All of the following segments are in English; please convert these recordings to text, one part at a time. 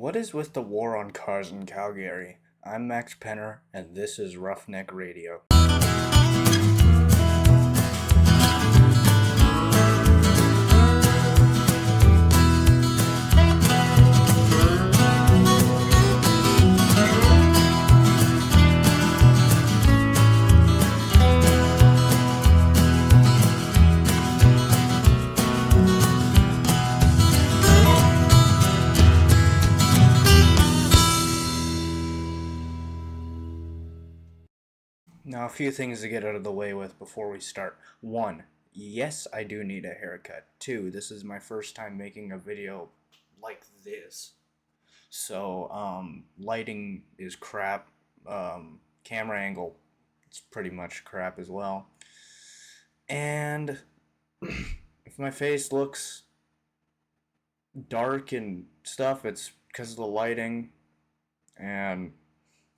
What is with the war on cars in Calgary? I'm Max Penner, and this is Roughneck Radio. Now, a few things to get out of the way with before we start. 1. Yes, I do need a haircut. 2. This is my first time making a video like this. So, lighting is crap. Camera angle, it's pretty much crap as well. And if my face looks dark and stuff, it's because of the lighting. And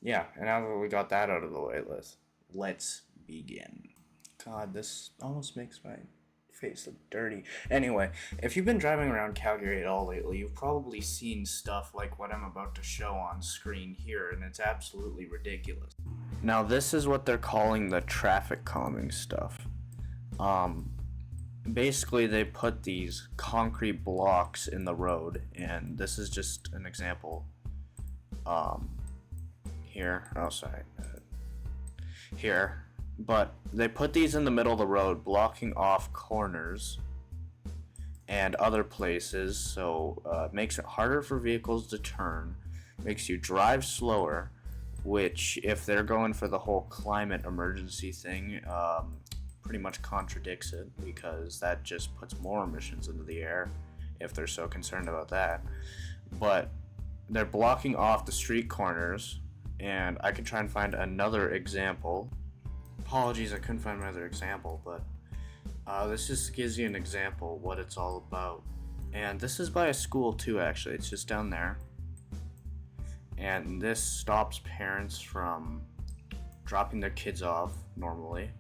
yeah, and now that we got that out of the way, let's begin. God, this almost makes my face look dirty. Anyway, if you've been driving around Calgary at all lately, you've probably seen stuff like what I'm about to show on screen here, and it's absolutely ridiculous. Now, this is what they're calling the traffic calming stuff. Basically, they put these concrete blocks in the road, and this is just an example. Here, but they put these in the middle of the road, blocking off corners and other places, so it makes it harder for vehicles to turn, makes you drive slower, which, if they're going for the whole climate emergency thing, pretty much contradicts it, because that just puts more emissions into the air if they're so concerned about that. But they're blocking off the street corners, and I could try and find another example. Apologies, I couldn't find another example, but this just gives you an example of what it's all about. And this is by a school too, actually. It's just down there. And this stops parents from dropping their kids off normally.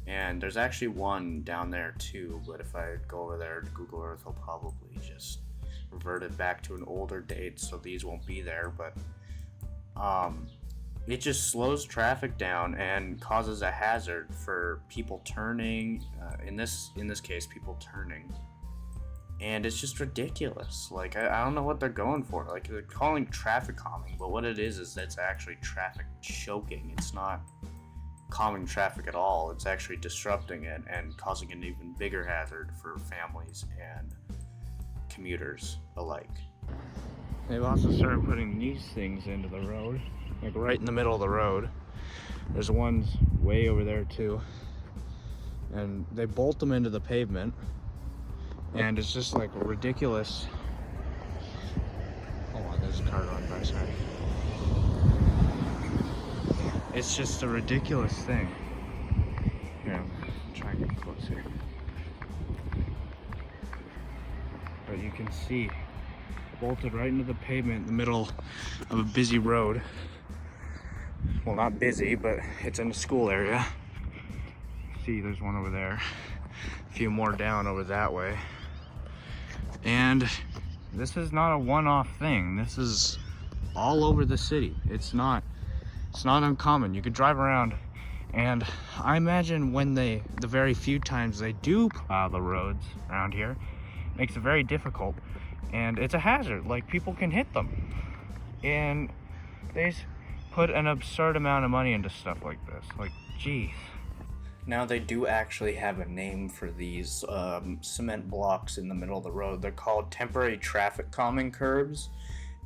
And there's actually one down there too, but if I go over there to Google Earth, I'll probably just revert it back to an older date, so these won't be there. But it just slows traffic down and causes a hazard for people turning, in this case, people turning. And it's just ridiculous. Like, I don't know what they're going for. Like, they're calling traffic calming, but what it is it's actually traffic choking. It's not calming traffic at all. It's actually disrupting it and causing an even bigger hazard for families and commuters alike. They've also started putting these things into the road, like right in the middle of the road. There's ones way over there too, and they bolt them into the pavement, and it's just like ridiculous. Oh my, there's a car going by, sorry. It's just a ridiculous thing. Here, I'm trying to get close here. But you can see, bolted right into the pavement in the middle of a busy road. Well, not busy, but it's in a school area. See, there's one over there. A few more down over that way. And this is not a one-off thing. This is all over the city. It's not uncommon. You could drive around, and I imagine when the very few times they do plow the roads around here, it makes it very difficult. And it's a hazard, like people can hit them. And they put an absurd amount of money into stuff like this. Like, geez. Now, they do actually have a name for these cement blocks in the middle of the road. They're called temporary traffic calming curbs.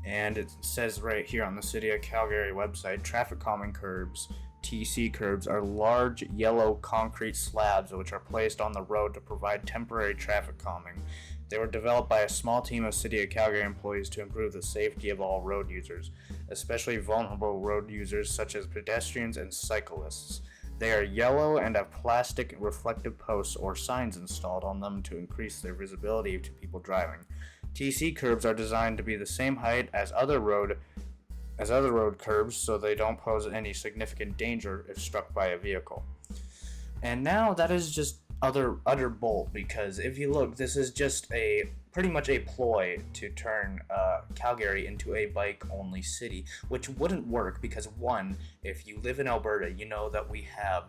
And it says right here on the City of Calgary website, traffic calming curbs, TC curbs, are large yellow concrete slabs which are placed on the road to provide temporary traffic calming. They were developed by a small team of City of Calgary employees to improve the safety of all road users, especially vulnerable road users such as pedestrians and cyclists. They are yellow and have plastic reflective posts or signs installed on them to increase their visibility to people driving. TC curbs are designed to be the same height as other road curbs, so they don't pose any significant danger if struck by a vehicle. And now that is just utter bull, because if you look, this is just a pretty much a ploy to turn Calgary into a bike-only city, which wouldn't work because, one, if you live in Alberta, you know that we have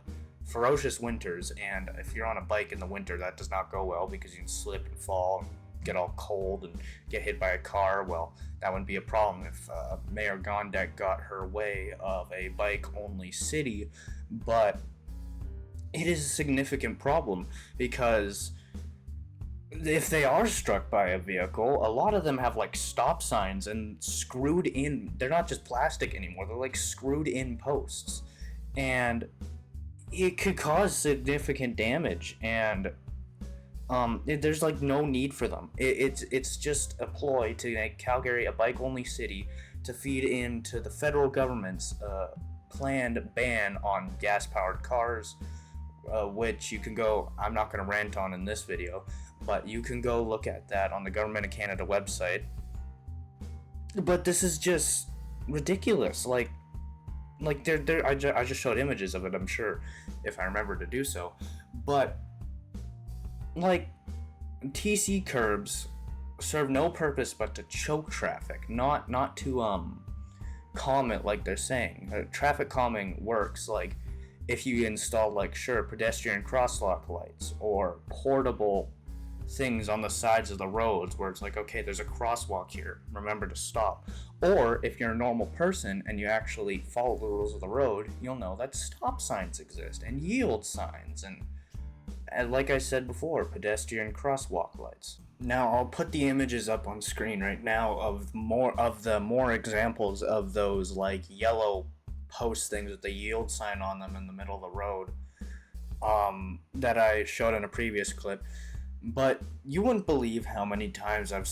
ferocious winters, and if you're on a bike in the winter, that does not go well because you can slip and fall, get all cold, and get hit by a car. Well, that wouldn't be a problem if Mayor Gondek got her way of a bike-only city, but it is a significant problem because if they are struck by a vehicle, a lot of them have like stop signs and screwed in, they're not just plastic anymore, they're like screwed in posts, and it could cause significant damage, and there's like no need for them. It's just a ploy to make Calgary a bike-only city to feed into the federal government's planned ban on gas-powered cars, which you can go, I'm not going to rant on in this video, but you can go look at that on the Government of Canada website. But this is just ridiculous. Like I just showed images of it, I'm sure, if I remember to do so. But like, TC curbs serve no purpose but to choke traffic, not to calm it like they're saying. Traffic calming works like if you install pedestrian crosswalk lights or portable things on the sides of the roads where it's like, okay, there's a crosswalk here, remember to stop. Or if you're a normal person and you actually follow the rules of the road, you'll know that stop signs exist and yield signs and like I said before, pedestrian crosswalk lights. Now I'll put the images up on screen right now of more examples of those like yellow post things with the yield sign on them in the middle of the road that I showed in a previous clip. But you wouldn't believe how many times I've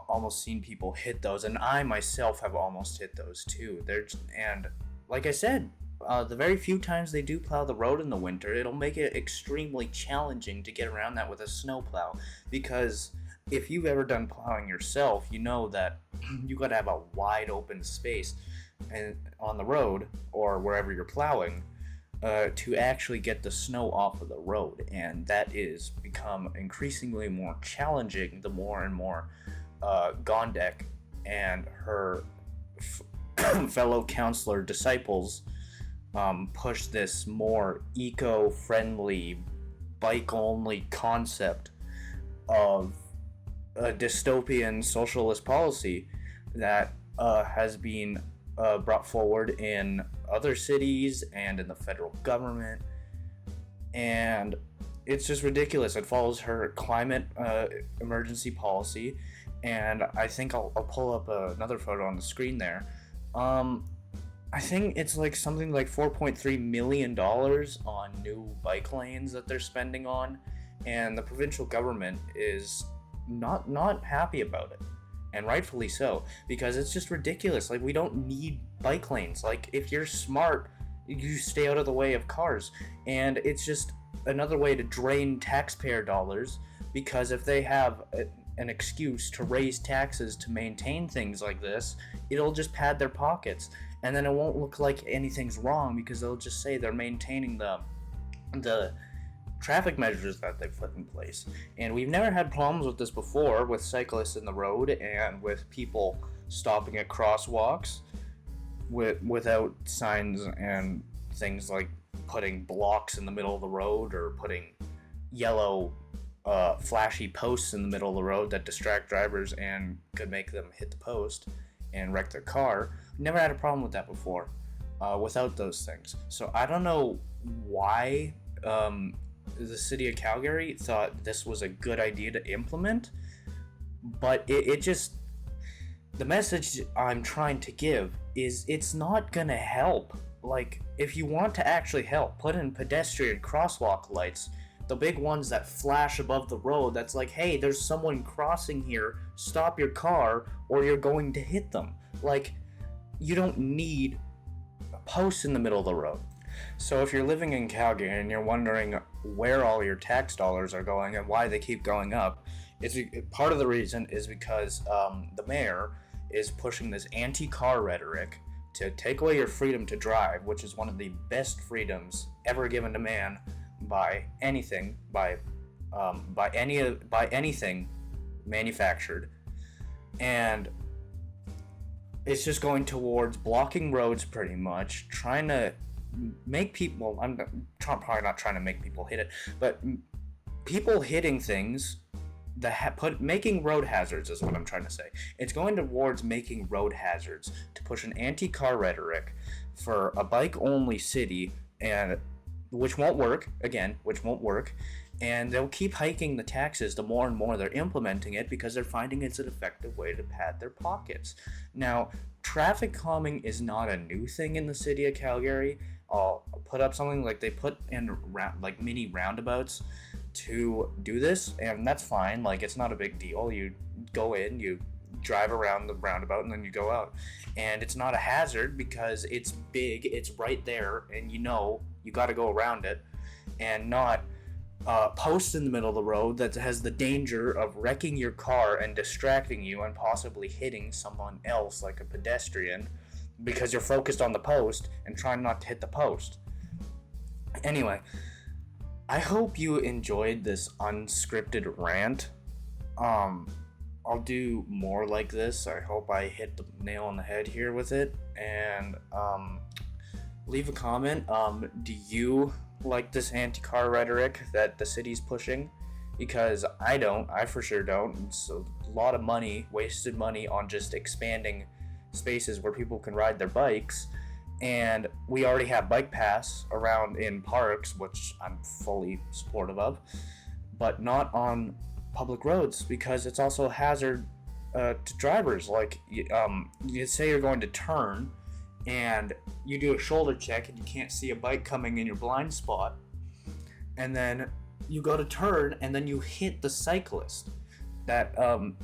almost seen people hit those, and I myself have almost hit those too. And like I said, the very few times they do plow the road in the winter, it'll make it extremely challenging to get around that with a snowplow, because if you've ever done plowing yourself, you know that you gotta have a wide open space and on the road or wherever you're plowing to actually get the snow off of the road, and that is become increasingly more challenging the more and more Gondek and her fellow counselor disciples push this more eco-friendly bike-only concept of a dystopian socialist policy that has been brought forward in other cities and in the federal government, and it's just ridiculous. It follows her climate emergency policy, and I think I'll pull up another photo on the screen there. I think it's like something like $4.3 million on new bike lanes that they're spending on, and the provincial government is not happy about it. And rightfully so, because it's just ridiculous. Like, we don't need bike lanes. Like, if you're smart, you stay out of the way of cars. And it's just another way to drain taxpayer dollars, because if they have an excuse to raise taxes to maintain things like this, it'll just pad their pockets. And then it won't look like anything's wrong, because they'll just say they're maintaining the traffic measures that they've put in place. And we've never had problems with this before, with cyclists in the road and with people stopping at crosswalks without signs and things like putting blocks in the middle of the road or putting yellow flashy posts in the middle of the road that distract drivers and could make them hit the post and wreck their car. Never had a problem with that before without those things. So I don't know why the city of Calgary thought this was a good idea to implement, but it just, the message I'm trying to give is it's not gonna help. Like, if you want to actually help, put in pedestrian crosswalk lights, the big ones that flash above the road, that's like, hey, there's someone crossing here, stop your car or you're going to hit them. Like, you don't need posts in the middle of the road. So if you're living in Calgary and you're wondering where all your tax dollars are going and why they keep going up, part of the reason is because the mayor is pushing this anti-car rhetoric to take away your freedom to drive, which is one of the best freedoms ever given to man by anything, by anything manufactured, and it's just going towards blocking roads pretty much, trying to make people, probably not trying to make people hit it, but people hitting things that making road hazards is what I'm trying to say. It's going towards making road hazards to push an anti-car rhetoric for a bike-only city, and which won't work, and they'll keep hiking the taxes the more and more they're implementing it, because they're finding it's an effective way to pad their pockets. Now, traffic calming is not a new thing in the city of Calgary. I'll put up something like they put in like mini roundabouts to do this, and that's fine. Like, it's not a big deal. You go in, you drive around the roundabout, and then you go out, and it's not a hazard because it's big, it's right there, and you got to go around it, and not post in the middle of the road that has the danger of wrecking your car and distracting you and possibly hitting someone else, like a pedestrian, because you're focused on the post and trying not to hit the post. Anyway, I hope you enjoyed this unscripted rant. I'll do more like this. I hope I hit the nail on the head here with it. And leave a comment. Do you like this anti-car rhetoric that the city's pushing? Because I for sure don't. It's a lot of money, wasted money on just expanding spaces where people can ride their bikes. And we already have bike paths around in parks, which I'm fully supportive of, but not on public roads, because it's also a hazard to drivers. Like, you say you're going to turn, and you do a shoulder check, and you can't see a bike coming in your blind spot, and then you go to turn, and then you hit the cyclist that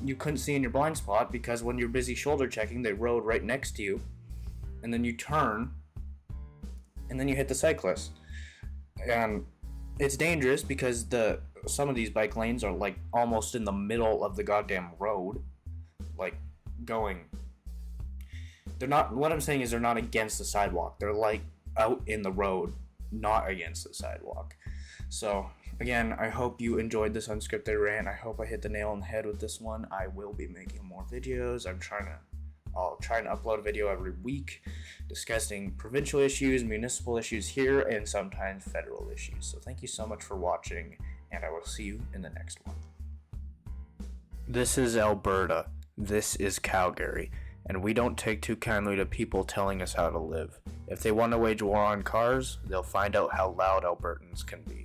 you couldn't see in your blind spot, because when you're busy shoulder checking, they rode right next to you. And then you turn, and then you hit the cyclist. And it's dangerous because some of these bike lanes are like almost in the middle of the goddamn road. Like, they're not, what I'm saying is they're not against the sidewalk. They're like out in the road, not against the sidewalk. So, again, I hope you enjoyed this unscripted rant. I hope I hit the nail on the head with this one. I will be making more videos. I'll try and upload a video every week discussing provincial issues, municipal issues here, and sometimes federal issues. So thank you so much for watching, and I will see you in the next one. This is Alberta. This is Calgary. And we don't take too kindly to people telling us how to live. If they want to wage war on cars, they'll find out how loud Albertans can be.